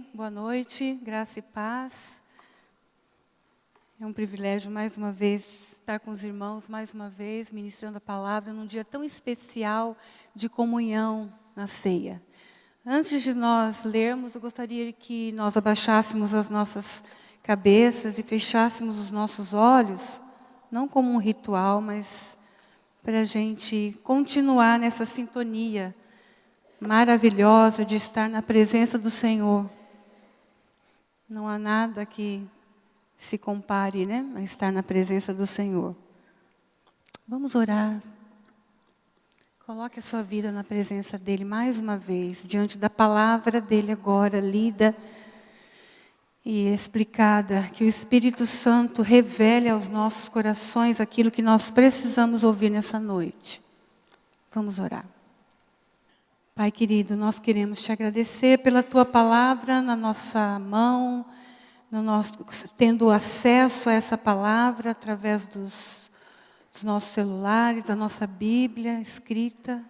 Boa noite, graça e paz. É um privilégio mais uma vez estar com os irmãos, mais uma vez ministrando a palavra num dia tão especial de comunhão na ceia. Antes de nós lermos, eu gostaria que nós abaixássemos as nossas cabeças e fechássemos os nossos olhos, não como um ritual, mas para a gente continuar nessa sintonia maravilhosa de estar na presença do Senhor. Não há nada que se compare, né, a estar na presença do Senhor. Vamos orar. Coloque a sua vida na presença dEle mais uma vez, diante da palavra dEle agora, lida e explicada. Que o Espírito Santo revele aos nossos corações aquilo que nós precisamos ouvir nessa noite. Vamos orar. Pai querido, nós queremos te agradecer pela tua palavra na nossa mão, tendo acesso a essa palavra através dos nossos celulares, da nossa Bíblia escrita.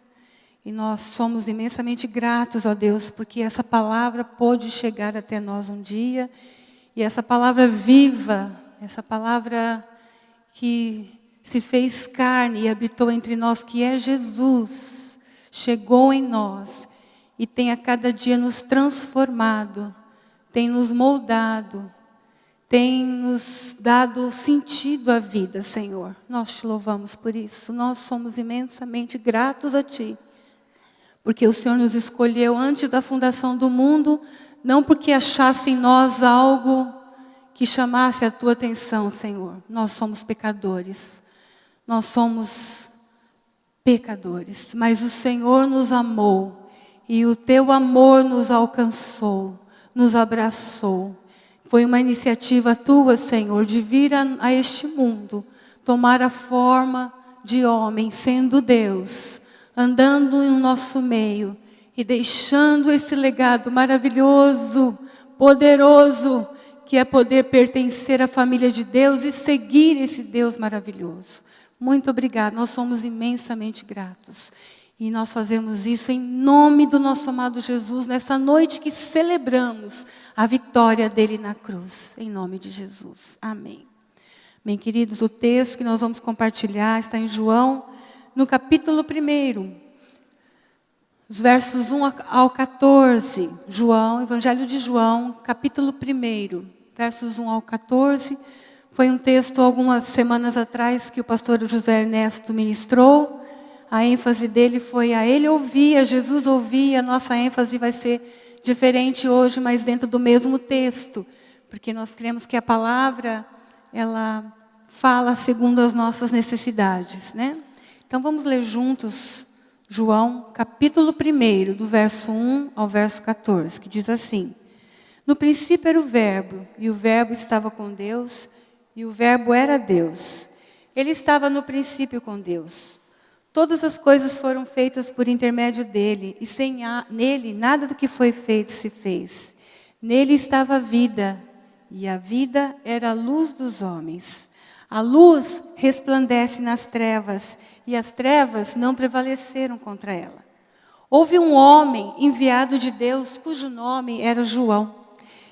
E nós somos imensamente gratos, ó Deus, porque essa palavra pôde chegar até nós um dia. E essa palavra viva, essa palavra que se fez carne e habitou entre nós, que é Jesus, chegou em nós e tem a cada dia nos transformado, tem nos moldado, tem nos dado sentido à vida, Senhor. Nós te louvamos por isso, nós somos imensamente gratos a Ti, porque o Senhor nos escolheu antes da fundação do mundo, não porque achasse em nós algo que chamasse a Tua atenção, Senhor. Nós somos pecadores, nós somos pecadores, mas o Senhor nos amou e o Teu amor nos alcançou, nos abraçou. Foi uma iniciativa Tua, Senhor, de vir a este mundo, tomar a forma de homem, sendo Deus, andando em nosso meio e deixando esse legado maravilhoso, poderoso, que é poder pertencer à família de Deus e seguir esse Deus maravilhoso. Muito obrigada, nós somos imensamente gratos. E nós fazemos isso em nome do nosso amado Jesus, nessa noite que celebramos a vitória dele na cruz. Em nome de Jesus. Amém. Bem, queridos, o texto que nós vamos compartilhar está em João, no capítulo 1. Os versos 1 ao 14. João, Evangelho de João, capítulo 1, versos 1 ao 14. Foi um texto algumas semanas atrás que o pastor José Ernesto ministrou. A ênfase dele foi a ele ouvir, a Jesus ouvir. A nossa ênfase vai ser diferente hoje, mas dentro do mesmo texto. Porque nós cremos que a palavra, ela fala segundo as nossas necessidades, né? Então vamos ler juntos João, capítulo 1, do verso 1 ao verso 14, que diz assim: No princípio era o Verbo, e o Verbo estava com Deus, e o Verbo era Deus. Ele estava no princípio com Deus. Todas as coisas foram feitas por intermédio dele, e nele nada do que foi feito se fez. Nele estava a vida, e a vida era a luz dos homens. A luz resplandece nas trevas, e as trevas não prevaleceram contra ela. Houve um homem enviado de Deus, cujo nome era João.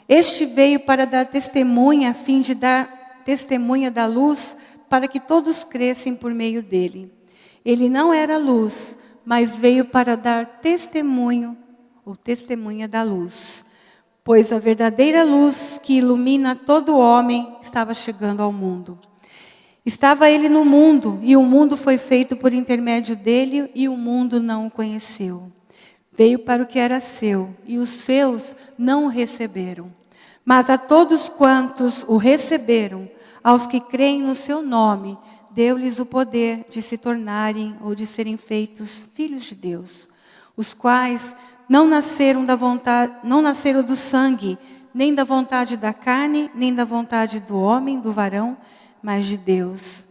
Este veio para dar testemunha, a fim de dar testemunha da luz, para que todos crescem por meio dele. Ele não era luz, mas veio para dar testemunho, ou testemunha da luz. Pois a verdadeira luz que ilumina todo homem estava chegando ao mundo. Estava ele no mundo, e o mundo foi feito por intermédio dele, e o mundo não o conheceu. Veio para o que era seu, e os seus não o receberam. Mas a todos quantos o receberam, aos que creem no seu nome, deu-lhes o poder de se tornarem ou de serem feitos filhos de Deus, os quais não nasceram do sangue, nem da vontade da carne, nem da vontade do homem, do varão, mas de Deus.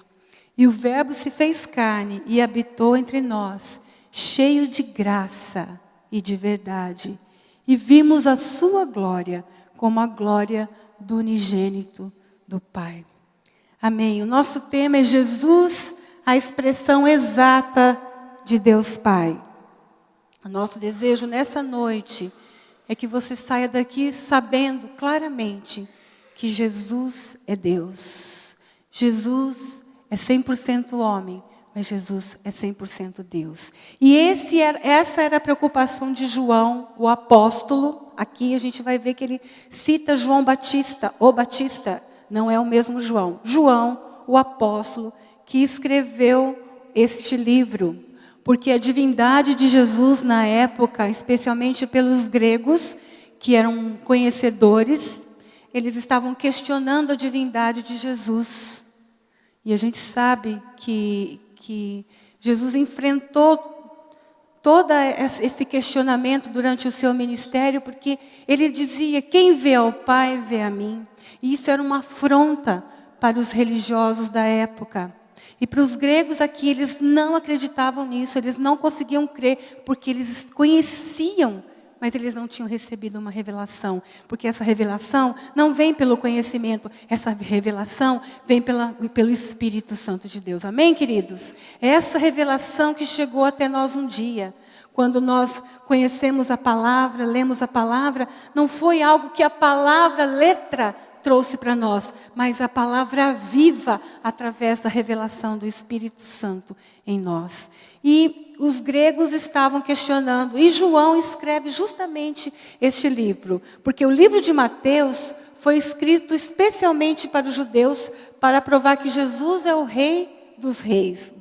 E o Verbo se fez carne e habitou entre nós, cheio de graça e de verdade. E vimos a sua glória, como a glória do unigênito do Pai. Amém. O nosso tema é Jesus, a expressão exata de Deus Pai. O nosso desejo nessa noite é que você saia daqui sabendo claramente que Jesus é Deus. Jesus é 100% homem, mas Jesus é 100% Deus. E essa era a preocupação de João, o apóstolo. Aqui a gente vai ver que ele cita João Batista, o Batista, não é o mesmo João. João, o apóstolo, que escreveu este livro. Porque a divindade de Jesus na época, especialmente pelos gregos, que eram conhecedores, eles estavam questionando a divindade de Jesus. E a gente sabe que Jesus enfrentou todo esse questionamento durante o seu ministério, porque ele dizia: quem vê ao Pai, vê a mim. E isso era uma afronta para os religiosos da época. E para os gregos aqui, eles não acreditavam nisso, eles não conseguiam crer, porque eles conheciam, mas eles não tinham recebido uma revelação. Porque essa revelação não vem pelo conhecimento, essa revelação vem pelo Espírito Santo de Deus. Amém, queridos? É essa revelação que chegou até nós um dia. Quando nós conhecemos a palavra, lemos a palavra, não foi algo que a palavra, letra, trouxe para nós, mas a palavra viva através da revelação do Espírito Santo em nós. E os gregos estavam questionando, e João escreve justamente este livro, porque o livro de Mateus foi escrito especialmente para os judeus, para provar que Jesus é o rei dos reis,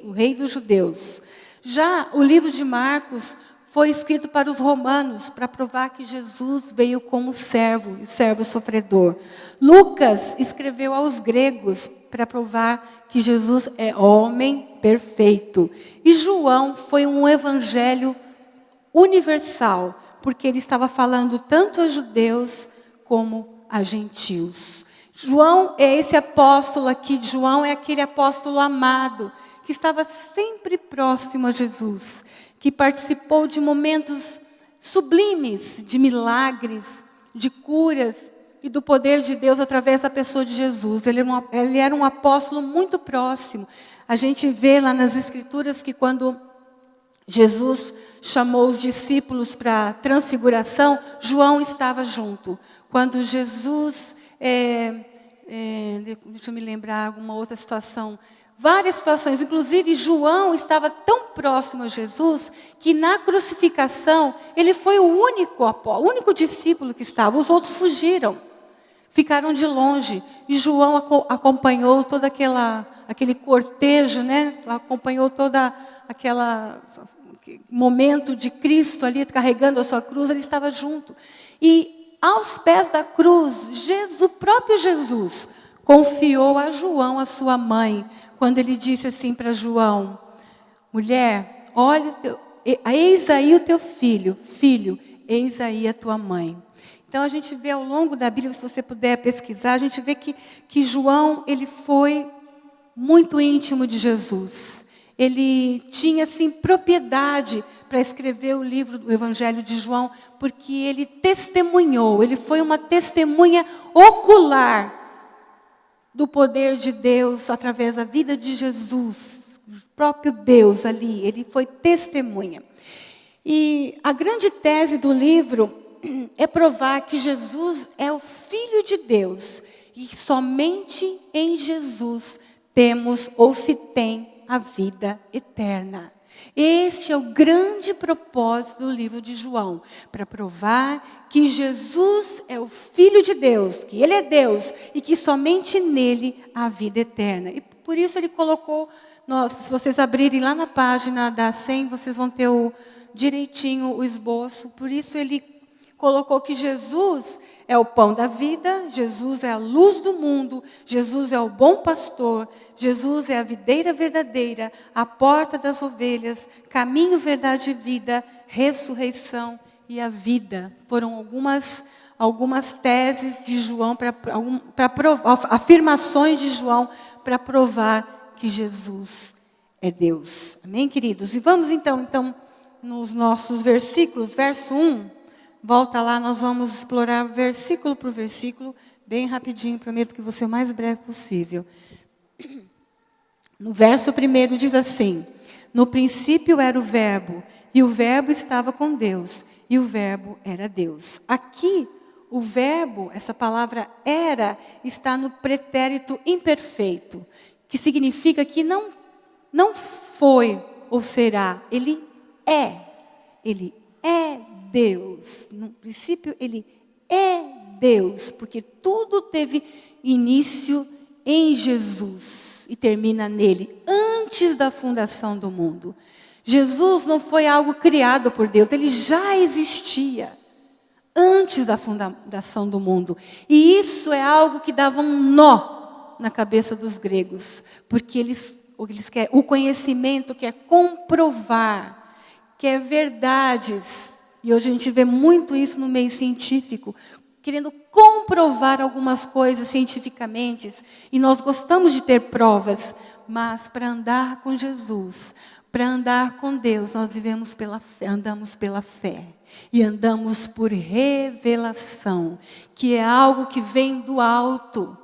o rei dos judeus. Já o livro de Marcos foi escrito para os romanos, para provar que Jesus veio como servo sofredor. Lucas escreveu aos gregos, para provar que Jesus é homem perfeito. E João foi um evangelho universal, porque ele estava falando tanto a judeus como a gentios. João é esse apóstolo aqui, João é aquele apóstolo amado, que estava sempre próximo a Jesus, que participou de momentos sublimes, de milagres, de curas e do poder de Deus através da pessoa de Jesus. Ele era um apóstolo muito próximo. A gente vê lá nas Escrituras que quando Jesus chamou os discípulos para a transfiguração, João estava junto. Quando Jesus, deixa eu me lembrar alguma outra situação, várias situações, inclusive João estava tão próximo a Jesus, que na crucificação, ele foi o único discípulo que estava, os outros fugiram, ficaram de longe, e João acompanhou todo aquele cortejo, né? Acompanhou todo aquele momento de Cristo ali, carregando a sua cruz, ele estava junto. E aos pés da cruz, o próprio Jesus confiou a João, a sua mãe, quando ele disse assim para João: mulher, olha, eis aí o teu filho, eis aí a tua mãe. Então a gente vê ao longo da Bíblia, se você puder pesquisar, a gente vê que João, ele foi muito íntimo de Jesus. Ele tinha assim propriedade para escrever o livro do Evangelho de João, porque ele testemunhou, ele foi uma testemunha ocular do poder de Deus através da vida de Jesus, o próprio Deus ali, ele foi testemunha. E a grande tese do livro é provar que Jesus é o Filho de Deus e somente em Jesus temos ou se tem a vida eterna. Este é o grande propósito do livro de João, para provar que Jesus é o Filho de Deus, que Ele é Deus e que somente nele há vida eterna. E por isso ele colocou, se vocês abrirem lá na página da 100, vocês vão ter direitinho o esboço. Por isso ele colocou que Jesus é o pão da vida, Jesus é a luz do mundo, Jesus é o bom pastor, Jesus é a videira verdadeira, a porta das ovelhas, caminho, verdade e vida, ressurreição e a vida. Foram algumas teses de João, para provar, afirmações de João para provar que Jesus é Deus. Amém, queridos? E vamos então nos nossos versículos, verso 1. Volta lá, nós vamos explorar versículo por versículo, bem rapidinho, prometo que vou ser o mais breve possível. No verso 1 diz assim: no princípio era o verbo, e o verbo estava com Deus, e o Verbo era Deus. Aqui, o verbo, essa palavra era, está no pretérito imperfeito, que significa que não foi ou será, ele é. Ele é Deus. No princípio, ele é Deus, porque tudo teve início em Jesus e termina nele, antes da fundação do mundo. Jesus não foi algo criado por Deus, ele já existia antes da fundação do mundo. E isso é algo que dava um nó na cabeça dos gregos, porque eles querem o conhecimento, quer comprovar, quer verdades. E hoje a gente vê muito isso no meio científico, querendo comprovar algumas coisas cientificamente, e nós gostamos de ter provas, mas para andar com Jesus, para andar com Deus, nós vivemos pela fé, andamos pela fé. E andamos por revelação, que é algo que vem do alto,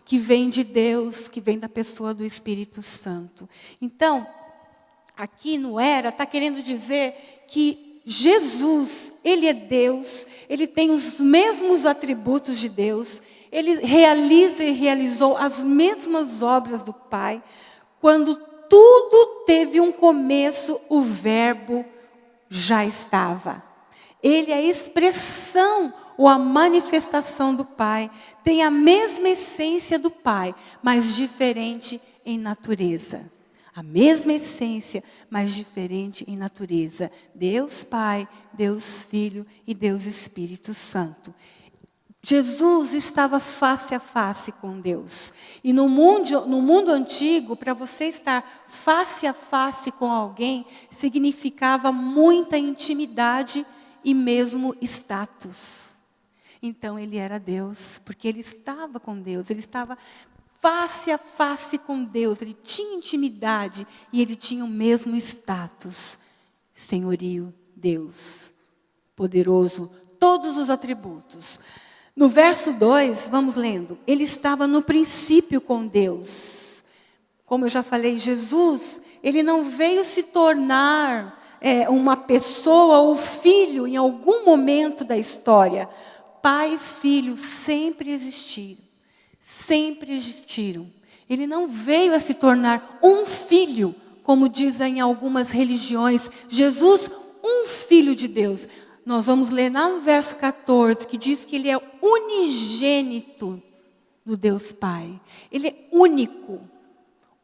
que vem de Deus, que vem da pessoa do Espírito Santo. Então, aqui no era, está querendo dizer que Jesus, ele é Deus, ele tem os mesmos atributos de Deus, ele realiza e realizou as mesmas obras do Pai. Quando tudo teve um começo, o Verbo já estava. Ele é a expressão ou a manifestação do Pai. Tem a mesma essência do Pai, mas diferente em natureza. A mesma essência, mas diferente em natureza. Deus Pai, Deus Filho e Deus Espírito Santo. Jesus estava face a face com Deus. E no mundo antigo, para você estar face a face com alguém, significava muita intimidade e mesmo status. Então ele era Deus, porque ele estava com Deus, ele estava face a face com Deus, ele tinha intimidade e ele tinha o mesmo status. Senhorio, Deus, poderoso, todos os atributos. No verso 2, vamos lendo, ele estava no princípio com Deus. Como eu já falei, Jesus, ele não veio se tornar uma pessoa ou filho em algum momento da história. Pai e filho sempre existiram. Sempre existiram. Ele não veio a se tornar um filho, como dizem em algumas religiões. Jesus, um filho de Deus. Nós vamos ler lá no verso 14, que diz que ele é unigênito do Deus Pai. Ele é único.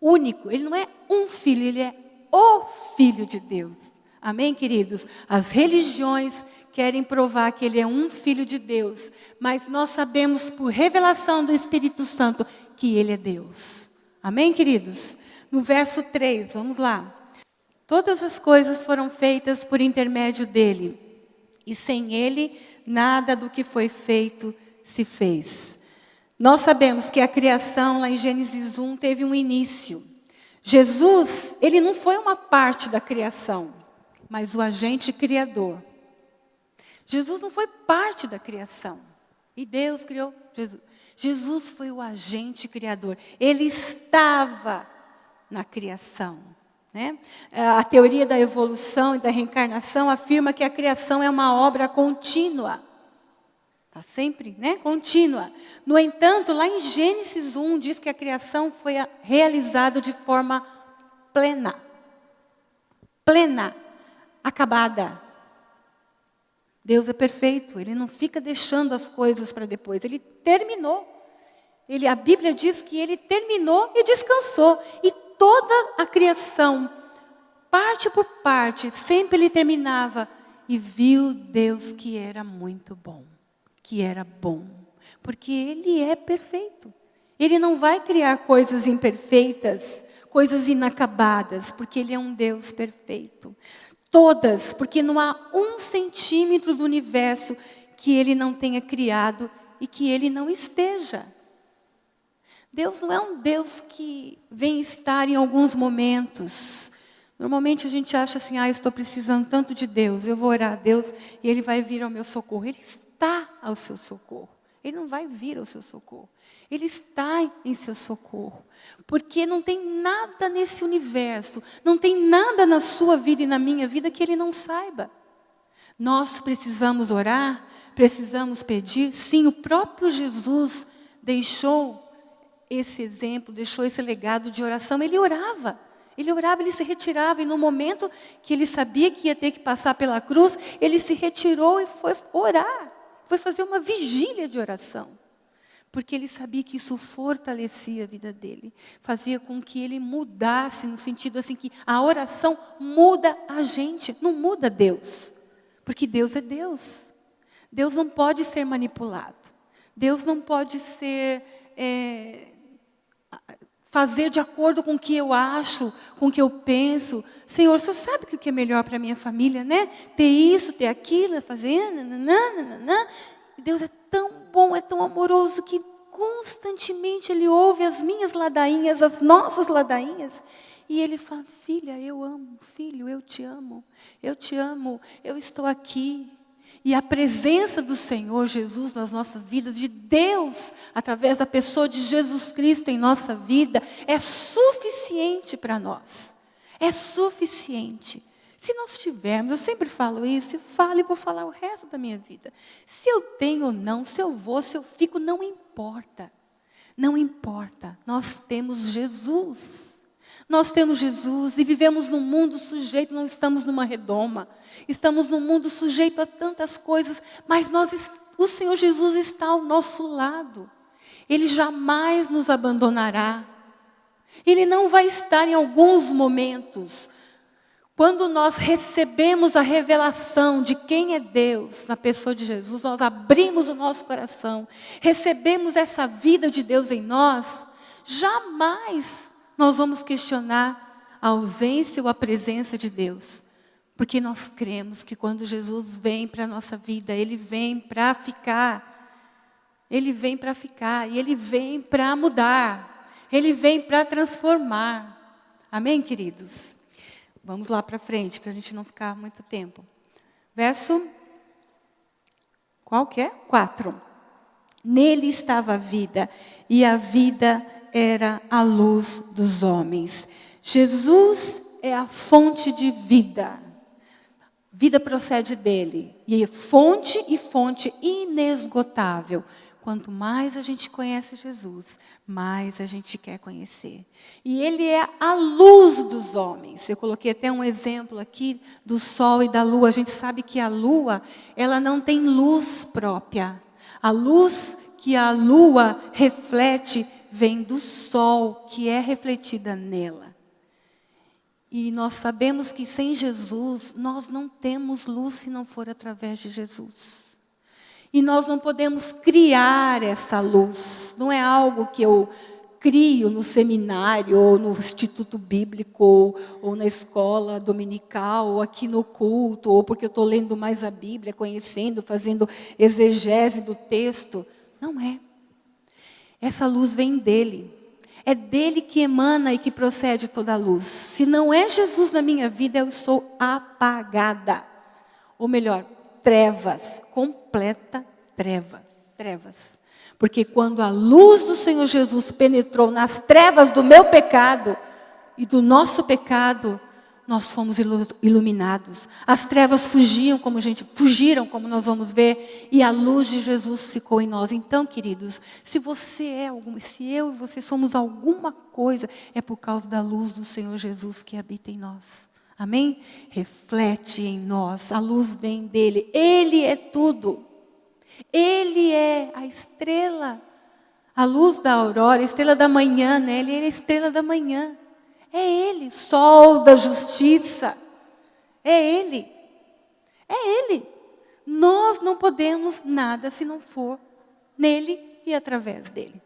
Único. Ele não é um filho, ele é o Filho de Deus. Amém, queridos? As religiões querem provar que ele é um filho de Deus, mas nós sabemos por revelação do Espírito Santo que ele é Deus. Amém, queridos? No verso 3, vamos lá. Todas as coisas foram feitas por intermédio dele, e sem ele, nada do que foi feito se fez. Nós sabemos que a criação, lá em Gênesis 1, teve um início. Jesus, ele não foi uma parte da criação, mas o agente criador. Jesus não foi parte da criação. E Deus criou Jesus. Jesus foi o agente criador. Ele estava na criação. Né? A teoria da evolução e da reencarnação afirma que a criação é uma obra contínua. Está sempre, né? Contínua. No entanto, lá em Gênesis 1, diz que a criação foi realizada de forma plena. Plena. Acabada. Deus é perfeito, ele não fica deixando as coisas para depois, ele terminou. A Bíblia diz que ele terminou e descansou. E toda a criação, parte por parte, sempre ele terminava. E viu Deus que era muito bom, que era bom. Porque ele é perfeito. Ele não vai criar coisas imperfeitas, coisas inacabadas, porque ele é um Deus perfeito. Todas, porque não há 1 centímetro do universo que ele não tenha criado e que ele não esteja. Deus não é um Deus que vem estar em alguns momentos. Normalmente a gente acha assim, estou precisando tanto de Deus, eu vou orar a Deus e ele vai vir ao meu socorro. Ele está ao seu socorro. Ele não vai vir ao seu socorro. Ele está em seu socorro. Porque não tem nada nesse universo, não tem nada na sua vida e na minha vida que ele não saiba. Nós precisamos orar, precisamos pedir. Sim, o próprio Jesus deixou esse exemplo, deixou esse legado de oração. Ele orava, ele se retirava. E no momento que ele sabia que ia ter que passar pela cruz, ele se retirou e foi orar. Foi fazer uma vigília de oração. Porque ele sabia que isso fortalecia a vida dele. Fazia com que ele mudasse, no sentido assim que a oração muda a gente, não muda Deus. Porque Deus é Deus. Deus não pode ser manipulado. Deus não pode ser... fazer de acordo com o que eu acho, com o que eu penso. Senhor, o Senhor sabe o que é melhor para a minha família, né? Ter isso, ter aquilo, fazer... Nananana. Deus é tão bom, é tão amoroso, que constantemente Ele ouve as minhas ladainhas, as nossas ladainhas. E Ele fala, filha, eu amo, filho, eu te amo, eu estou aqui. E a presença do Senhor Jesus nas nossas vidas, de Deus, através da pessoa de Jesus Cristo em nossa vida, é suficiente para nós. É suficiente. Se nós tivermos, eu sempre falo isso, e falo e vou falar o resto da minha vida. Se eu tenho ou não, se eu vou, se eu fico, não importa. Não importa. Nós temos Jesus. Nós temos Jesus e vivemos num mundo sujeito, não estamos numa redoma. Estamos num mundo sujeito a tantas coisas, mas o Senhor Jesus está ao nosso lado. Ele jamais nos abandonará. Ele não vai estar em alguns momentos. Quando nós recebemos a revelação de quem é Deus, na pessoa de Jesus, nós abrimos o nosso coração, recebemos essa vida de Deus em nós, jamais nós vamos questionar a ausência ou a presença de Deus. Porque nós cremos que quando Jesus vem para a nossa vida, Ele vem para ficar. Ele vem para ficar e Ele vem para mudar. Ele vem para transformar. Amém, queridos? Vamos lá para frente, para a gente não ficar muito tempo. Verso, qual que é? 4. Nele estava a vida, e a vida era a luz dos homens. Jesus é a fonte de vida. Vida procede dele. E fonte inesgotável. Quanto mais a gente conhece Jesus, mais a gente quer conhecer. E Ele é a luz dos homens. Eu coloquei até um exemplo aqui do sol e da lua. A gente sabe que a lua, ela não tem luz própria. A luz que a lua reflete vem do sol, que é refletida nela. E nós sabemos que sem Jesus, nós não temos luz se não for através de Jesus. E nós não podemos criar essa luz. Não é algo que eu crio no seminário, ou no instituto bíblico, ou na escola dominical, ou aqui no culto, ou porque eu estou lendo mais a Bíblia, conhecendo, fazendo exegese do texto. Não é. Essa luz vem dele. É dele que emana e que procede toda a luz. Se não é Jesus na minha vida, eu sou apagada. Ou melhor, trevas, completa trevas. Porque quando a luz do Senhor Jesus penetrou nas trevas do meu pecado e do nosso pecado, nós fomos iluminados. As trevas fugiram, como nós vamos ver, e a luz de Jesus ficou em nós. Então, queridos, se eu e você somos alguma coisa, é por causa da luz do Senhor Jesus que habita em nós. Amém? Reflete em nós, a luz vem dele. Ele é tudo. Ele é a estrela, a luz da aurora, a estrela da manhã, né? Ele é a estrela da manhã. É Ele, sol da justiça. É Ele. É Ele. Nós não podemos nada se não for nele e através dele.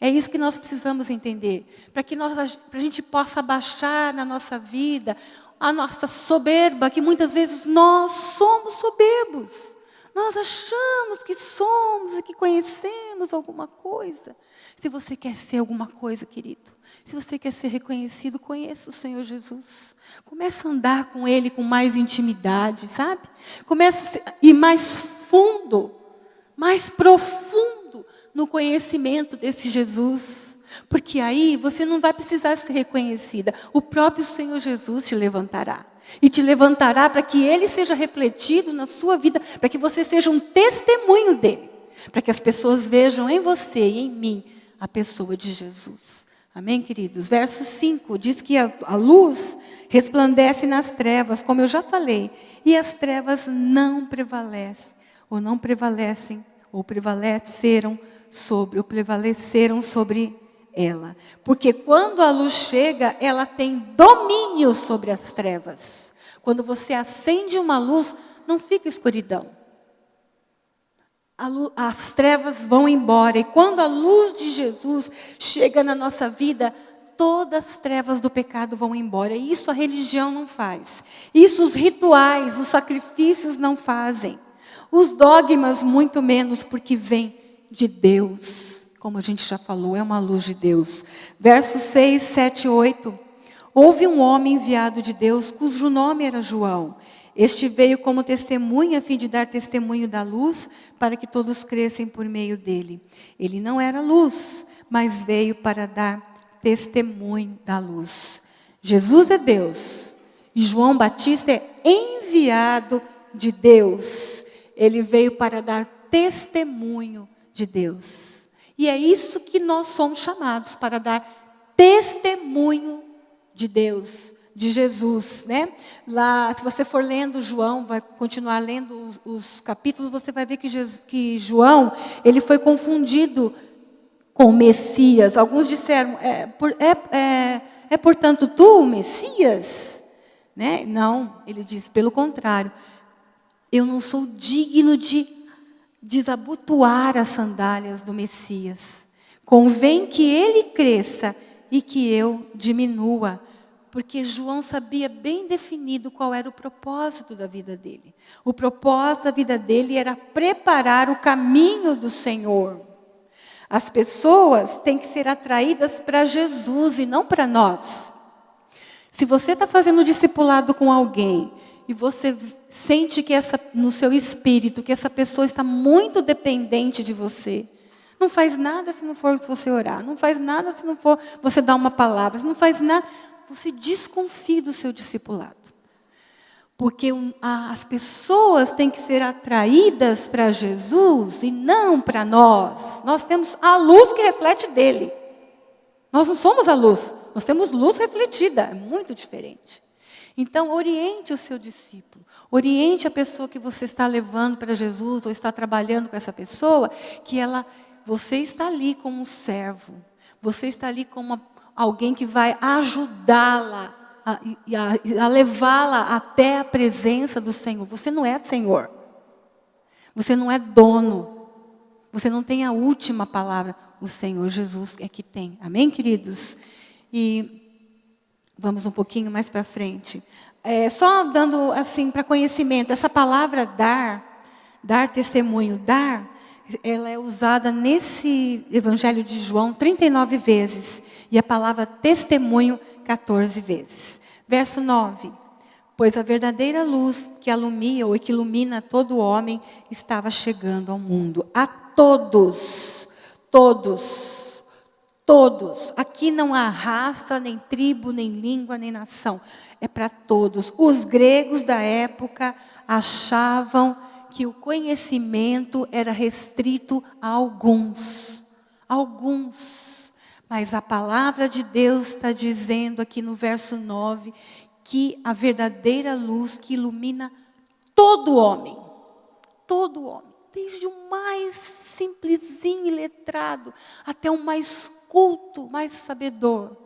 É isso que nós precisamos entender. Para que a gente possa baixar na nossa vida a nossa soberba, que muitas vezes nós somos soberbos. Nós achamos que somos e que conhecemos alguma coisa. Se você quer ser alguma coisa, querido, se você quer ser reconhecido, conheça o Senhor Jesus. Comece a andar com Ele com mais intimidade, sabe? Comece a ir mais fundo, mais profundo no conhecimento desse Jesus. Porque aí você não vai precisar ser reconhecida. O próprio Senhor Jesus te levantará. E te levantará para que Ele seja refletido na sua vida, para que você seja um testemunho dEle. Para que as pessoas vejam em você e em mim a pessoa de Jesus. Amém, queridos? Verso 5 diz que a luz resplandece nas trevas, como eu já falei. E as trevas não prevalecem, ou prevaleceram sobre ela. Porque quando a luz chega, ela tem domínio sobre as trevas. Quando você acende uma luz, não fica escuridão. As trevas vão embora. E quando a luz de Jesus chega na nossa vida, todas as trevas do pecado vão embora. E isso a religião não faz. Isso os rituais, os sacrifícios não fazem. Os dogmas muito menos, porque vem de Deus. Como a gente já falou, é uma luz de Deus. Versos 6, 7, 8. Houve um homem enviado de Deus, cujo nome era João. Este veio como testemunha, a fim de dar testemunho da luz, para que todos crescem por meio dele. Ele não era luz, mas veio para dar testemunho da luz. Jesus é Deus, e João Batista é enviado de Deus. Ele veio para dar testemunho de Deus. E é isso que nós somos chamados, para dar testemunho de Deus, de Jesus, né? Lá, se você for lendo João, vai continuar lendo os capítulos, você vai ver que João, ele foi confundido com o Messias. Alguns disseram, portanto tu o Messias? Né? Não, ele diz, pelo contrário, eu não sou digno de desabotoar as sandálias do Messias. Convém que ele cresça e que eu diminua. Porque João sabia bem definido qual era o propósito da vida dele. O propósito da vida dele era preparar o caminho do Senhor. As pessoas têm que ser atraídas para Jesus e não para nós. Se você está fazendo discipulado com alguém e você sente que no seu espírito que essa pessoa está muito dependente de você, não faz nada se não for você orar, não faz nada se não for você dar uma palavra, não faz nada, você desconfia do seu discipulado. Porque as pessoas têm que ser atraídas para Jesus e não para nós. Nós temos a luz que reflete dele. Nós não somos a luz, nós temos luz refletida, é muito diferente. Então, oriente o seu discípulo, oriente a pessoa que você está levando para Jesus ou está trabalhando com essa pessoa, que você está ali como um servo, você está ali como alguém que vai ajudá-la, a levá-la até a presença do Senhor. Você não é Senhor, você não é dono, você não tem a última palavra, o Senhor Jesus é que tem. Amém, queridos? E vamos um pouquinho mais para frente. Só dando assim para conhecimento, essa palavra dar testemunho, ela é usada nesse Evangelho de João 39 vezes. E a palavra testemunho 14 vezes. Verso 9. Pois a verdadeira luz que alumia ou que ilumina todo homem estava chegando ao mundo. A todos. Todos. Todos. Aqui não há raça, nem tribo, nem língua, nem nação. É para todos. Os gregos da época achavam que o conhecimento era restrito a alguns. Alguns. Mas a palavra de Deus está dizendo aqui no verso 9, que a verdadeira luz que ilumina todo homem, desde o mais simplesinho e letrado, até o mais culto, mais sabedor.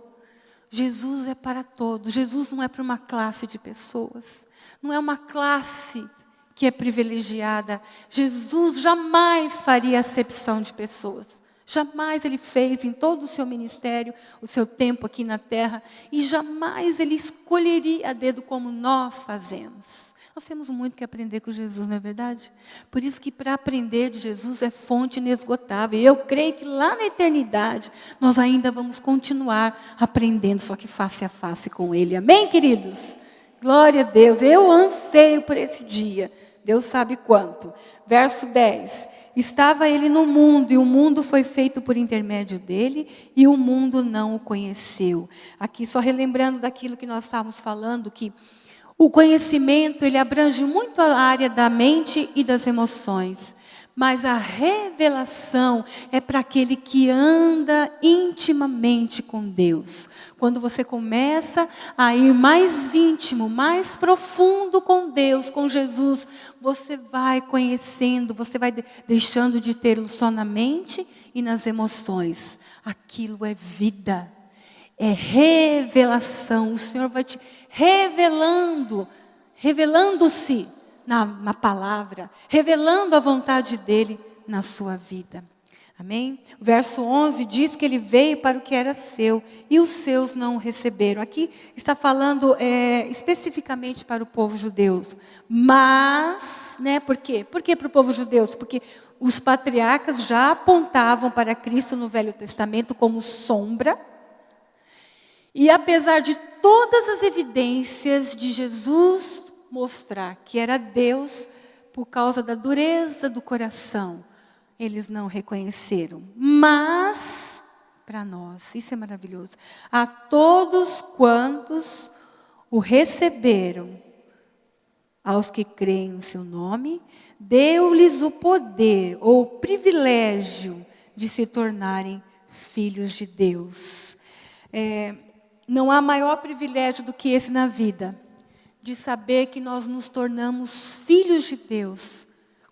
Jesus é para todos, Jesus não é para uma classe de pessoas, não é uma classe que é privilegiada. Jesus jamais faria acepção de pessoas. Jamais ele fez em todo o seu ministério, o seu tempo aqui na terra, e jamais ele escolheria a dedo como nós fazemos. Nós temos muito que aprender com Jesus, não é verdade? Por isso que para aprender de Jesus é fonte inesgotável. E eu creio que lá na eternidade nós ainda vamos continuar aprendendo, só que face a face com Ele. Amém, queridos? Glória a Deus. Eu anseio por esse dia. Deus sabe quanto. Verso 10. Estava ele no mundo, e o mundo foi feito por intermédio dele, e o mundo não o conheceu. Aqui, só relembrando daquilo que nós estávamos falando, que o conhecimento, ele abrange muito a área da mente e das emoções. Mas a revelação é para aquele que anda intimamente com Deus. Quando você começa a ir mais íntimo, mais profundo com Deus, com Jesus, você vai conhecendo, você vai deixando de ter só na mente e nas emoções. Aquilo é vida, é revelação. O Senhor vai te revelando-se na palavra, revelando a vontade dEle na sua vida. Amém? O verso 11 diz que Ele veio para o que era seu, e os seus não o receberam. Aqui está falando especificamente para o povo judeu. Mas, por quê? Por que para o povo judeu? Porque os patriarcas já apontavam para Cristo no Velho Testamento como sombra. E apesar de todas as evidências de Jesus mostrar que era Deus, por causa da dureza do coração, eles não reconheceram. Mas, para nós, isso é maravilhoso, a todos quantos o receberam, aos que creem no seu nome, deu-lhes o poder ou o privilégio de se tornarem filhos de Deus. Não há maior privilégio do que esse na vida, de saber que nós nos tornamos filhos de Deus.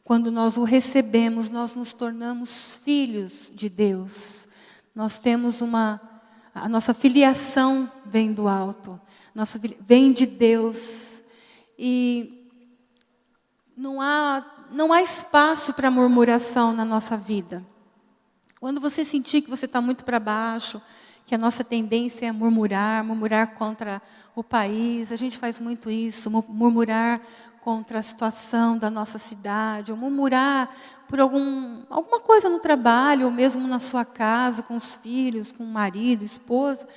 Quando nós o recebemos, nós nos tornamos filhos de Deus. Nós temos a nossa filiação vem do alto, vem de Deus. E não há espaço para murmuração na nossa vida. Quando você sentir que você está muito para baixo, que a nossa tendência é murmurar contra o país. A gente faz muito isso, murmurar contra a situação da nossa cidade, ou murmurar por alguma coisa no trabalho, ou mesmo na sua casa, com os filhos, com o marido, esposa.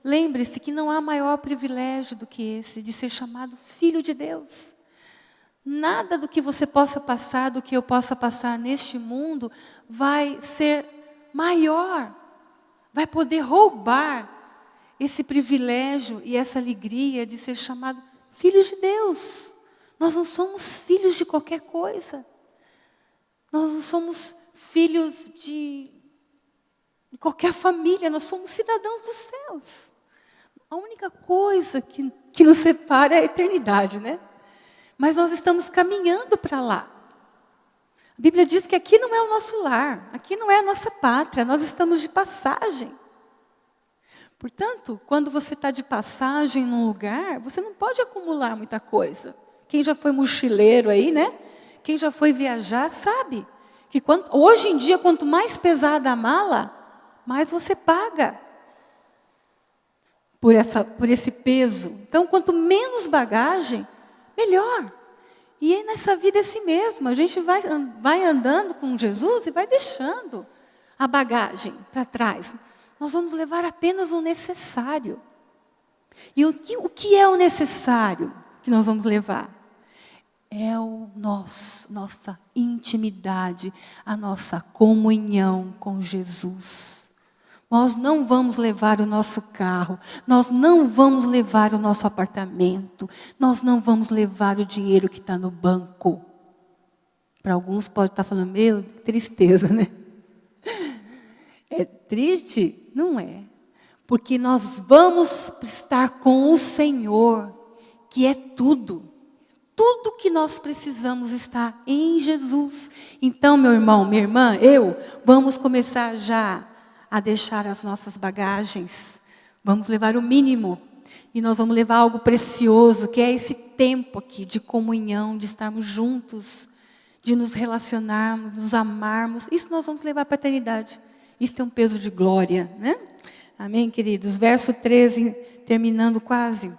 Lembre-se que não há maior privilégio do que esse, de ser chamado filho de Deus. Nada do que você possa passar, do que eu possa passar neste mundo, vai ser maior, vai poder roubar esse privilégio e essa alegria de ser chamado filhos de Deus. Nós não somos filhos de qualquer coisa. Nós não somos filhos de qualquer família. Nós somos cidadãos dos céus. A única coisa que nos separa é a eternidade, Mas nós estamos caminhando para lá. A Bíblia diz que aqui não é o nosso lar, aqui não é a nossa pátria, nós estamos de passagem. Portanto, quando você está de passagem num lugar, você não pode acumular muita coisa. Quem já foi mochileiro aí, Quem já foi viajar, sabe que hoje em dia, quanto mais pesada a mala, mais você paga por esse peso. Então, quanto menos bagagem, melhor. E nessa vida é assim mesmo, a gente vai andando com Jesus e vai deixando a bagagem para trás. Nós vamos levar apenas o necessário. E o que é o necessário que nós vamos levar? É nossa intimidade, a nossa comunhão com Jesus. Nós não vamos levar o nosso carro, nós não vamos levar o nosso apartamento, nós não vamos levar o dinheiro que está no banco. Para alguns pode estar falando, meu, que tristeza, É triste? Não é. Porque nós vamos estar com o Senhor, que é tudo. Tudo que nós precisamos está em Jesus. Então, meu irmão, minha irmã, vamos começar já a deixar as nossas bagagens. Vamos levar o mínimo. E nós vamos levar algo precioso, que é esse tempo aqui de comunhão, de estarmos juntos, de nos relacionarmos, nos amarmos. Isso nós vamos levar para a eternidade. Isso tem um peso de glória, Amém, queridos? Verso 13, terminando quase.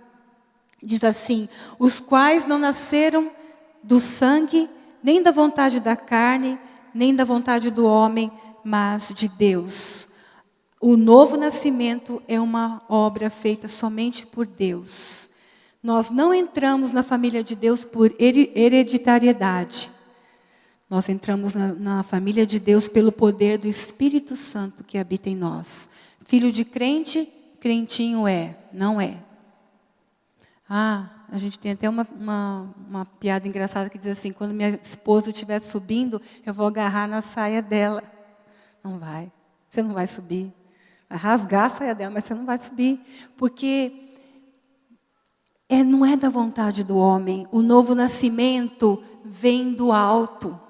Diz assim, os quais não nasceram do sangue, nem da vontade da carne, nem da vontade do homem, mas de Deus. O novo nascimento é uma obra feita somente por Deus. Nós não entramos na família de Deus por hereditariedade. Nós entramos na família de Deus pelo poder do Espírito Santo que habita em nós. Filho de crente, crentinho é, não é. A gente tem até uma piada engraçada que diz assim, quando minha esposa estiver subindo, eu vou agarrar na saia dela. Não vai, você não vai subir. Vai rasgar a saia dela, mas você não vai subir. Porque não é da vontade do homem. O novo nascimento vem do alto.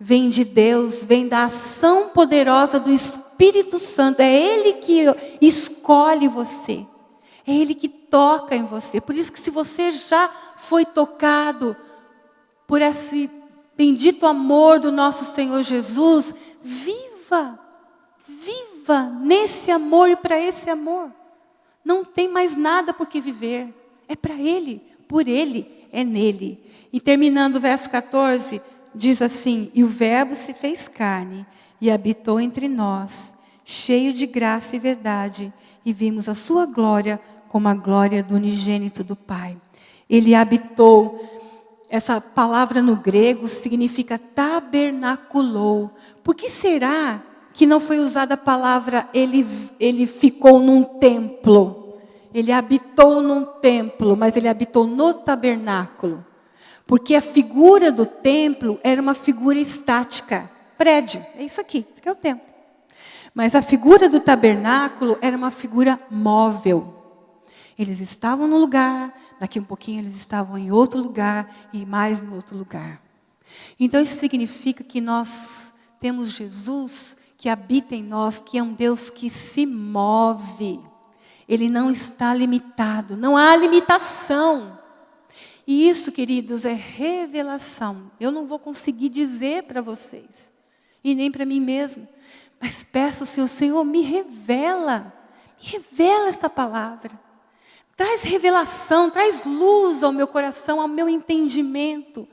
Vem de Deus, vem da ação poderosa do Espírito Santo. É Ele que escolhe você. É Ele que toca em você. Por isso que se você já foi tocado por esse bendito amor do nosso Senhor Jesus, viva nesse amor e para esse amor. Não tem mais nada por que viver. É para Ele, por Ele, é nele. E terminando o verso 14, diz assim: e o Verbo se fez carne e habitou entre nós, cheio de graça e verdade, e vimos a sua glória como a glória do unigênito do Pai. Ele habitou. Essa palavra no grego significa tabernaculou. Por que será que não foi usada a palavra ele ficou num templo? Ele habitou num templo, mas ele habitou no tabernáculo. Porque a figura do templo era uma figura estática. Prédio, é isso aqui é o templo. Mas a figura do tabernáculo era uma figura móvel. Eles estavam num lugar, daqui um pouquinho eles estavam em outro lugar e mais em outro lugar. Então isso significa que nós temos Jesus que habita em nós, que é um Deus que se move. Ele não está limitado, não há limitação. E isso, queridos, é revelação. Eu não vou conseguir dizer para vocês, e nem para mim mesma, mas peço ao Senhor, Senhor, me revela esta palavra. Traz revelação, traz luz ao meu coração, ao meu entendimento,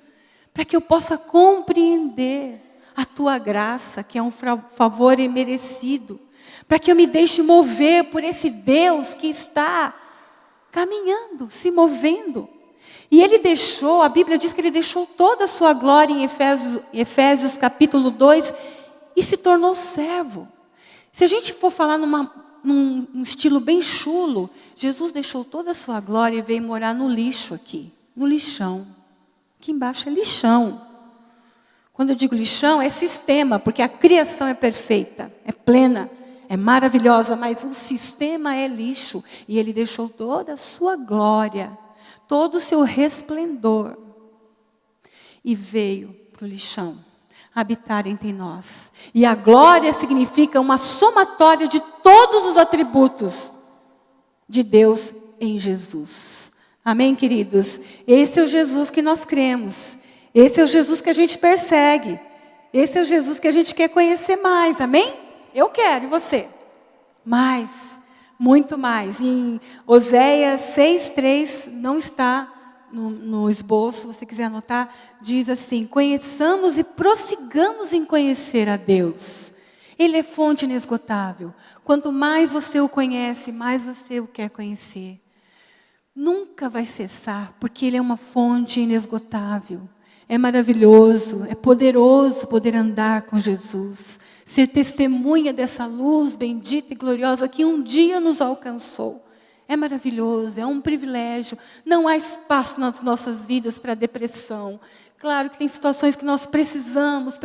para que eu possa compreender a Tua graça, que é um favor imerecido, para que eu me deixe mover por esse Deus que está caminhando, se movendo. E Ele deixou, a Bíblia diz que Ele deixou toda a sua glória em Efésios capítulo 2 e se tornou servo. Se a gente for falar num estilo bem chulo, Jesus deixou toda a sua glória e veio morar no lixo aqui, no lixão. Aqui embaixo é lixão. Quando eu digo lixão, é sistema, porque a criação é perfeita, é plena, é maravilhosa, mas o sistema é lixo. E Ele deixou toda a sua glória, todo o seu resplendor, e veio para o lixão habitar entre nós. E a glória significa uma somatória de todos os atributos de Deus em Jesus. Amém, queridos? Esse é o Jesus que nós cremos. Esse é o Jesus que a gente persegue. Esse é o Jesus que a gente quer conhecer mais. Amém? Eu quero, e você? Mais, muito mais. Em Oséias 6:3, não está no esboço, se você quiser anotar, diz assim: conheçamos e prossigamos em conhecer a Deus. Ele é fonte inesgotável. Quanto mais você o conhece, mais você o quer conhecer. Nunca vai cessar, porque Ele é uma fonte inesgotável. É maravilhoso, é poderoso poder andar com Jesus, ser testemunha dessa luz bendita e gloriosa que um dia nos alcançou. É maravilhoso, é um privilégio. Não há espaço nas nossas vidas para depressão. Claro que tem situações que nós precisamos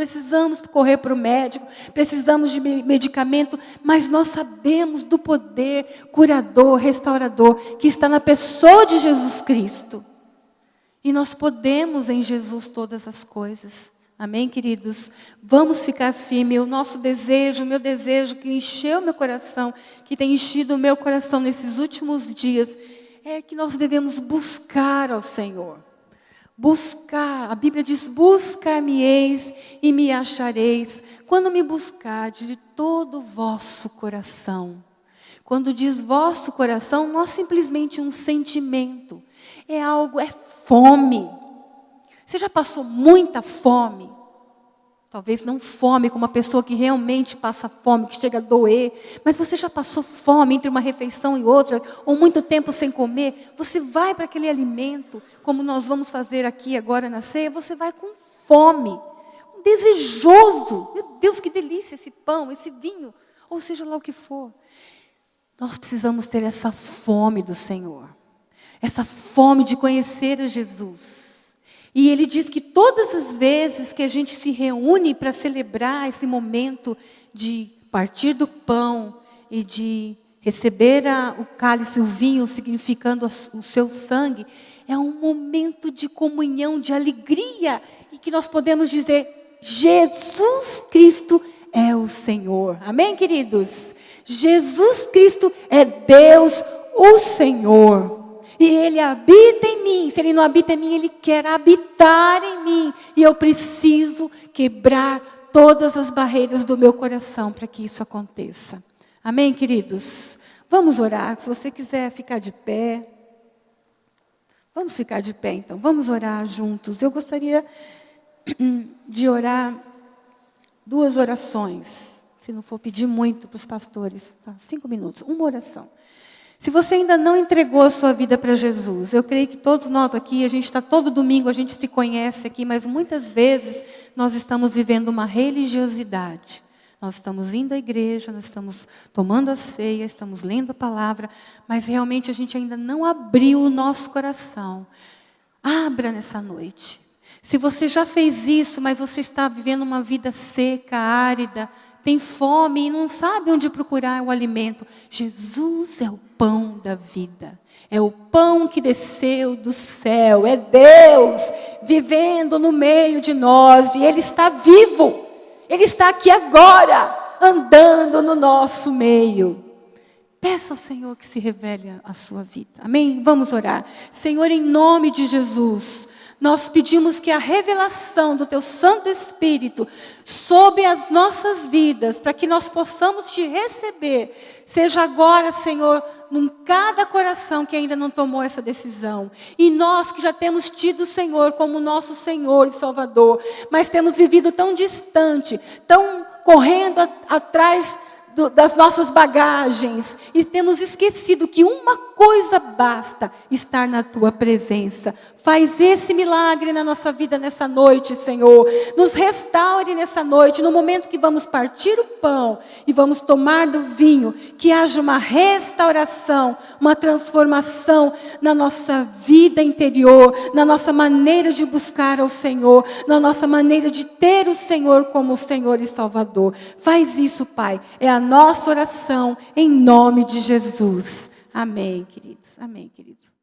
correr para o médico, precisamos de medicamento, mas nós sabemos do poder curador, restaurador, que está na pessoa de Jesus Cristo. E nós podemos em Jesus todas as coisas. Amém, queridos? Vamos ficar firmes. O nosso desejo, o meu desejo que encheu meu coração, que tem enchido o meu coração nesses últimos dias, é que nós devemos buscar ao Senhor. Buscar, a Bíblia diz: buscar-me-eis e me achareis, quando me buscardes de todo o vosso coração. Quando diz vosso coração, não é simplesmente um sentimento, é algo, é fome. Você já passou muita fome? Talvez não fome como uma pessoa que realmente passa fome, que chega a doer. Mas você já passou fome entre uma refeição e outra, ou muito tempo sem comer? Você vai para aquele alimento, como nós vamos fazer aqui agora na ceia, você vai com fome. desejoso. Meu Deus, que delícia esse pão, esse vinho, ou seja lá o que for. Nós precisamos ter essa fome do Senhor, essa fome de conhecer a Jesus. E Ele diz que todas as vezes que a gente se reúne para celebrar esse momento de partir do pão e de receber o cálice, o vinho, significando o seu sangue, é um momento de comunhão, de alegria, e que nós podemos dizer, Jesus Cristo é o Senhor. Amém, queridos? Jesus Cristo é Deus, o Senhor. E Ele habita em mim. Se Ele não habita em mim, Ele quer habitar em mim. E eu preciso quebrar todas as barreiras do meu coração para que isso aconteça. Amém, queridos? Vamos orar. Se você quiser ficar de pé. Vamos ficar de pé, então. Vamos orar juntos. Eu gostaria de orar 2 orações. Se não for pedir muito para os pastores. Tá? 5 minutos. Uma oração. Se você ainda não entregou a sua vida para Jesus, eu creio que todos nós aqui, a gente está todo domingo, a gente se conhece aqui, mas muitas vezes nós estamos vivendo uma religiosidade. Nós estamos indo à igreja, nós estamos tomando a ceia, estamos lendo a palavra, mas realmente a gente ainda não abriu o nosso coração. Abra nessa noite. Se você já fez isso, mas você está vivendo uma vida seca, árida, tem fome e não sabe onde procurar o alimento, Jesus é o pão da vida. É o pão que desceu do céu. É Deus vivendo no meio de nós. E Ele está vivo. Ele está aqui agora, andando no nosso meio. Peça ao Senhor que se revele a sua vida. Amém? Vamos orar. Senhor, em nome de Jesus, nós pedimos que a revelação do Teu Santo Espírito sobre as nossas vidas, para que nós possamos Te receber, seja agora, Senhor, em cada coração que ainda não tomou essa decisão. E nós que já temos tido o Senhor como nosso Senhor e Salvador, mas temos vivido tão distante, tão correndo atrás das nossas bagagens, e temos esquecido que uma coisa basta: estar na Tua presença. Faz esse milagre na nossa vida nessa noite, Senhor. Nos restaure nessa noite, no momento que vamos partir o pão e vamos tomar do vinho, que haja uma restauração, uma transformação na nossa vida interior, na nossa maneira de buscar ao Senhor, na nossa maneira de ter o Senhor como o Senhor e Salvador. Faz isso, Pai. É a nossa oração em nome de Jesus. Amém, queridos. Amém, queridos.